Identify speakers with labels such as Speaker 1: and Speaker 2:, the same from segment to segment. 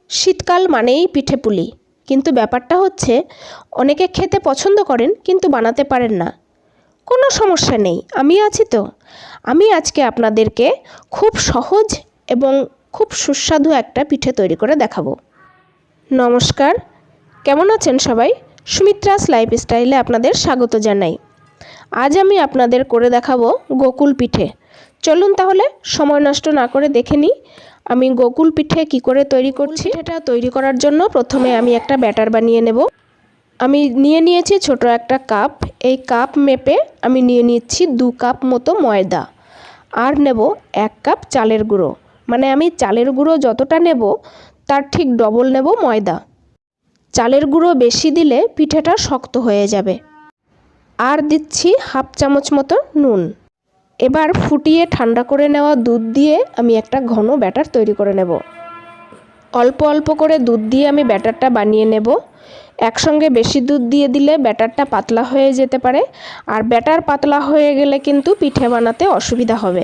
Speaker 1: শীতকাল মানেই পিঠেপুলি, কিন্তু ব্যাপারটা হচ্ছে অনেকে খেতে পছন্দ করেন কিন্তু বানাতে পারেন না। কোনো সমস্যা নেই, আমি আছি তো। আমি আজকে আপনাদেরকে খুব সহজ এবং খুব সুস্বাদু একটা পিঠে তৈরি করে দেখাবো। নমস্কার, কেমন আছেন সবাই? সুমিত্রাস লাইফস্টাইলে আপনাদের স্বাগত জানাই। আজ আমি আপনাদের করে দেখাবো গোকুল পিঠে। চলুন তাহলে সময় নষ্ট না করে দেখে নিই আমি গোকুল পিঠে কি করে তৈরি করছি। এটা তৈরি করার জন্য প্রথমে আমি একটা ব্যাটার বানিয়ে নেব। আমি নিয়েছি ছোট একটা কাপ। এই কাপ মেপে আমি নিয়ে নিচ্ছি 2 কাপ মতো ময়দা, আর নেব 1 কাপ চালের গুঁড়ো। মানে আমি চালের গুঁড়ো যতটা নেব তার ঠিক ডবল নেব ময়দা। চালের গুঁড়ো বেশি দিলে পিঠেটা শক্ত হয়ে যাবে। আর দিচ্ছি হাফ চামচ মতো নুন। এবার ফুটিয়ে ঠান্ডা করে নেওয়া দুধ দিয়ে আমি একটা ঘন ব্যাটার তৈরি করে নেব। অল্প অল্প করে দুধ দিয়ে আমি ব্যাটারটা বানিয়ে নেব। একসঙ্গে বেশি দুধ দিয়ে দিলে ব্যাটারটা পাতলা হয়ে যেতে পারে, আর ব্যাটার পাতলা হয়ে গেলে কিন্তু পিঠে বানাতে অসুবিধা হবে।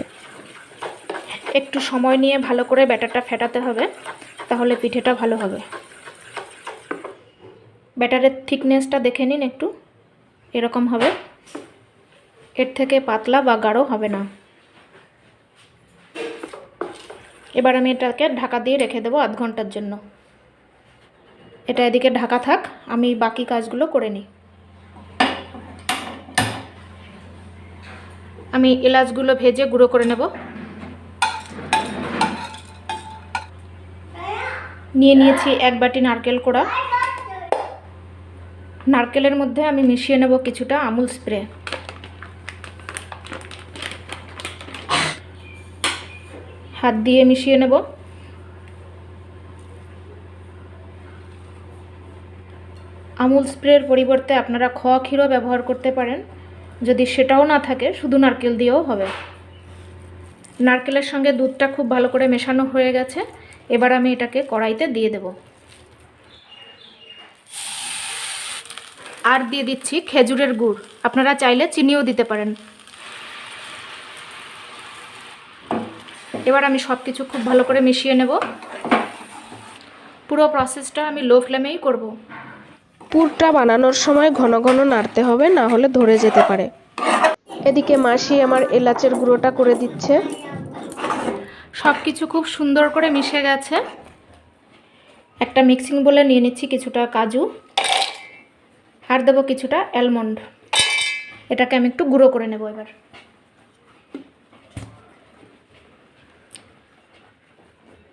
Speaker 1: একটু সময় নিয়ে ভালো করে ব্যাটারটা ফেটাতে হবে, তাহলে পিঠেটা ভালো হবে। ব্যাটারের থিকনেসটা দেখে নিন, একটু এরকম হবে, এর থেকে পাতলা বা গাঢ় হবে না। এবার আমি এটাকে ঢাকা দিয়ে রেখে দেবো আধ ঘন্টার জন্য। এটা এদিকে ঢাকা থাক, আমি বাকি কাজগুলো করে নিই। আমি এলাচগুলো ভেজে গুঁড়ো করে নেব। নিয়েছি 1 বাটি নারকেল কোড়া। নারকেলের মধ্যে আমি মিশিয়ে নেব কিছুটা আমুল স্প্রে। হাত দিয়ে মিশিয়ে নেব। আমুল স্প্রের পরিবর্তে আপনারা খোয়া ক্ষীরও ব্যবহার করতে পারেন। যদি সেটাও না থাকে, শুধু নারকেল দিয়েও হবে। নারকেলের সঙ্গে দুধটা খুব ভালো করে মেশানো হয়ে গেছে। এবার আমি এটাকে কড়াইতে দিয়ে দেব। আর দিয়ে দিচ্ছি খেজুরের গুড়, আপনারা চাইলে চিনিও দিতে পারেন। এবার আমি সব কিছু খুব ভালো করে মিশিয়ে নেব। পুরো প্রসেসটা আমি লো ফ্লেমেই করব। পুরটা বানানোর সময় ঘন ঘন নাড়তে হবে, না হলে ধরে যেতে পারে। এদিকে মাসি আমার এলাচের গুঁড়োটা করে দিচ্ছে। সব কিছু খুব সুন্দর করে মিশে গেছে। একটা মিক্সিং বোলে নিয়ে নিচ্ছি কিছুটা কাজু, আর দেবো কিছুটা অ্যালমন্ড। এটাকে আমি একটু গুঁড়ো করে নেব। এবার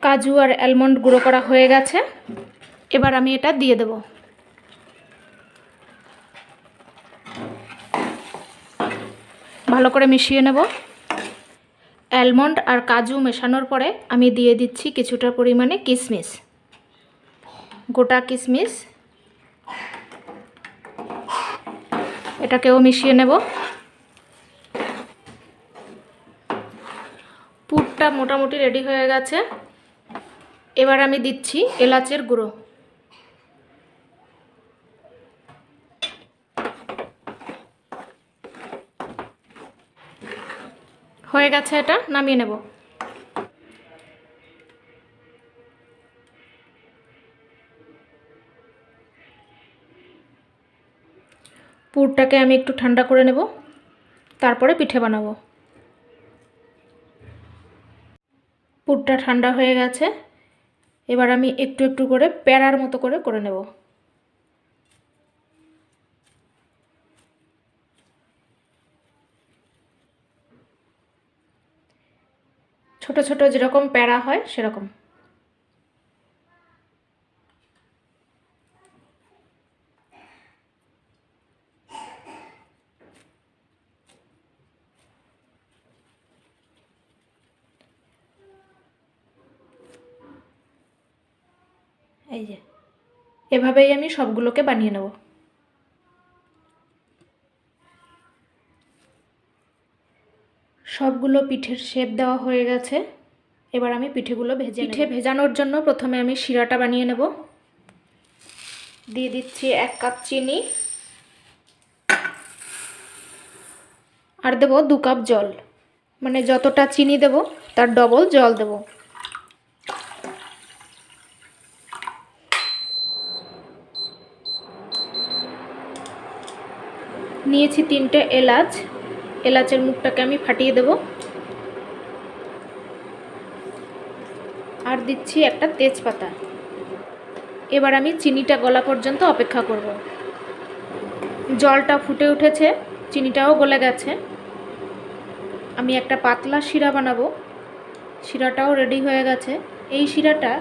Speaker 1: কাজু আর অ্যালমন্ড গুঁড়ো করা হয়ে গেছে। এবার আমি এটা দিয়ে দেব। ভালো করে মিশিয়ে নেব। অ্যালমন্ড আর কাজু মেশানোর পরে আমি দিয়ে দিচ্ছি কিছুটা পরিমাণে কিশমিশ, গোটা কিশমিশ। এটাকেও মিশিয়ে নেব। পুরটা মোটামুটি রেডি হয়ে গেছে। এবার আমি দিচ্ছি এলাচের গুঁড়ো। হয়ে গেছে, এটা নামিয়ে নেব। পুরটাকে আমি একটু ঠান্ডা করে নেব, তারপরে পিঠে বানাবো। পুরটা ঠান্ডা হয়ে গেছে। এবার আমি একটু একটু করে প্যারার মতো করে নেব। ছোট ছোট যেরকম প্যারা হয় সেরকম। এই যে এভাবেই আমি সবগুলোকে বানিয়ে নেব। সবগুলো পিঠের শেপ দেওয়া হয়ে গেছে। এবার আমি পিঠেগুলো ভেজানোর জন্য প্রথমে আমি শিরাটা বানিয়ে নেব। দিয়ে দিচ্ছি 1 কাপ চিনি, আর দেব 2 কাপ জল। মানে যতটা চিনি দেব তার ডবল জল দেব। নিয়েছি 3টে এলাচ, এলাচের মুখটাকে আমি ফাটিয়ে দেব। আর দিচ্ছি একটা তেজপাতা। এবার আমি চিনিটা গলা পর্যন্ত অপেক্ষা করব। জলটা ফুটে উঠেছে, চিনিটাও গলে গেছে। আমি একটা পাতলা শিরা বানাবো। শিরাটাও রেডি হয়ে গেছে। এই শিরাটা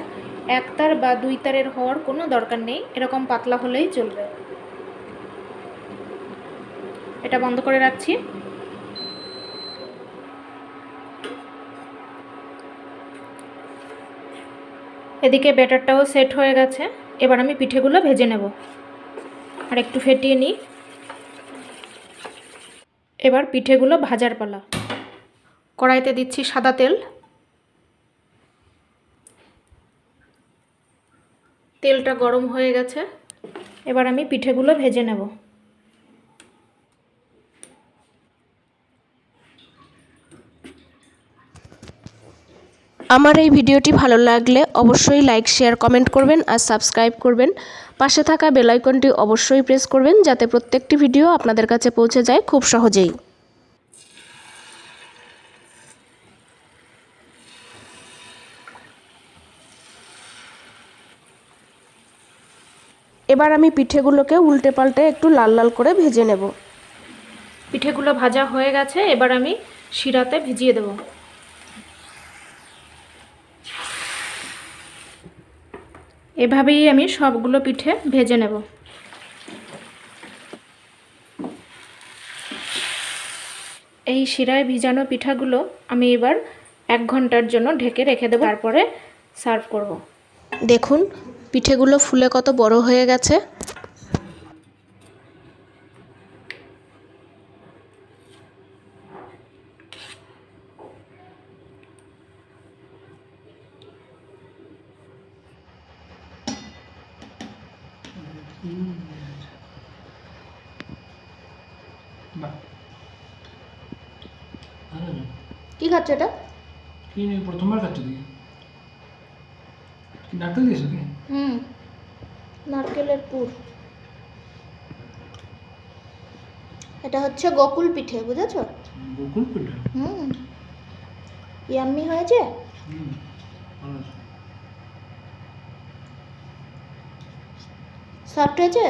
Speaker 1: 1 তার বা 2 তারের হওয়ার কোনো দরকার নেই, এরকম পাতলা হলেই চলবে। এটা বন্ধ করে রাখছি। এদিকে ব্যাটারটাও সেট হয়ে গেছে। এবার আমি পিঠেগুলো ভেজে নেব। আর একটু ফেটিয়ে নিই। এবার পিঠেগুলো ভাজার পালা। কড়াইতে দিচ্ছি সাদা তেল। তেলটা গরম হয়ে গেছে। এবার আমি পিঠেগুলো ভেজে নেব। আমার এই ভিডিওটি ভালো লাগলে অবশ্যই লাইক, শেয়ার, কমেন্ট করবেন আর সাবস্ক্রাইব করবেন। পাশে থাকা বেল আইকনটি অবশ্যই প্রেস করবেন যাতে প্রত্যেকটি ভিডিও আপনাদের কাছে পৌঁছে যায় খুব সহজেই। এবার আমি পিঠেগুলোকে উল্টে পাল্টে একটু লাল লাল করে ভেজে নেব। পিঠেগুলো ভাজা হয়ে গেছে। এবার আমি শিরাতে ভিজিয়ে দেব। এভাবেই আমি সবগুলো পিঠে ভেজে নেব। এই শিরায় ভিজানো পিঠাগুলো আমি এবার 1 ঘন্টার জন্য ঢেকে রেখে দেব, তারপরে সার্ভ করব। দেখুন পিঠেগুলো ফুলে কত বড় হয়ে গেছে। কি খাচ্ছ এটা?
Speaker 2: কি নেই, প্রথমবার খাচ্ছ তুই? নারকেল দিয়েছো কি?
Speaker 1: নারকেলের পুর। এটা হচ্ছে গোকুল পিঠে, বুঝেছো?
Speaker 2: গোকুল পিঠে?
Speaker 1: ইয়াম্মি হয়েছে।
Speaker 2: ভালো আছে।
Speaker 1: সফট হয়েছে।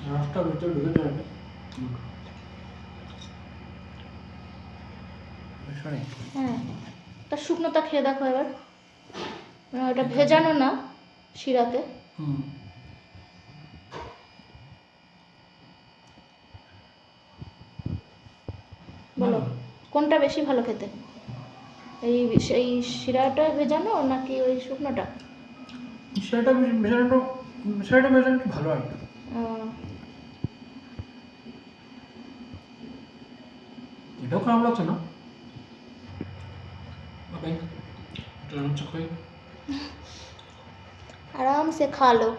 Speaker 2: রসটা ভিতরে ঢুকে যাবে।
Speaker 1: হ্যাঁ, তার শুকনোটা খেয়ে দেখো এবার। ওটা ভেজানো না শিরাতে। বলো কোনটা বেশি ভালো খেতে, এই সেই শিরাটা ভেজানো নাকি ওই শুকনোটা?
Speaker 2: সেটা ভেজানোটা ভালো আর কি। এটাও খারাপ লাগছে না।
Speaker 1: आराम से खा लो।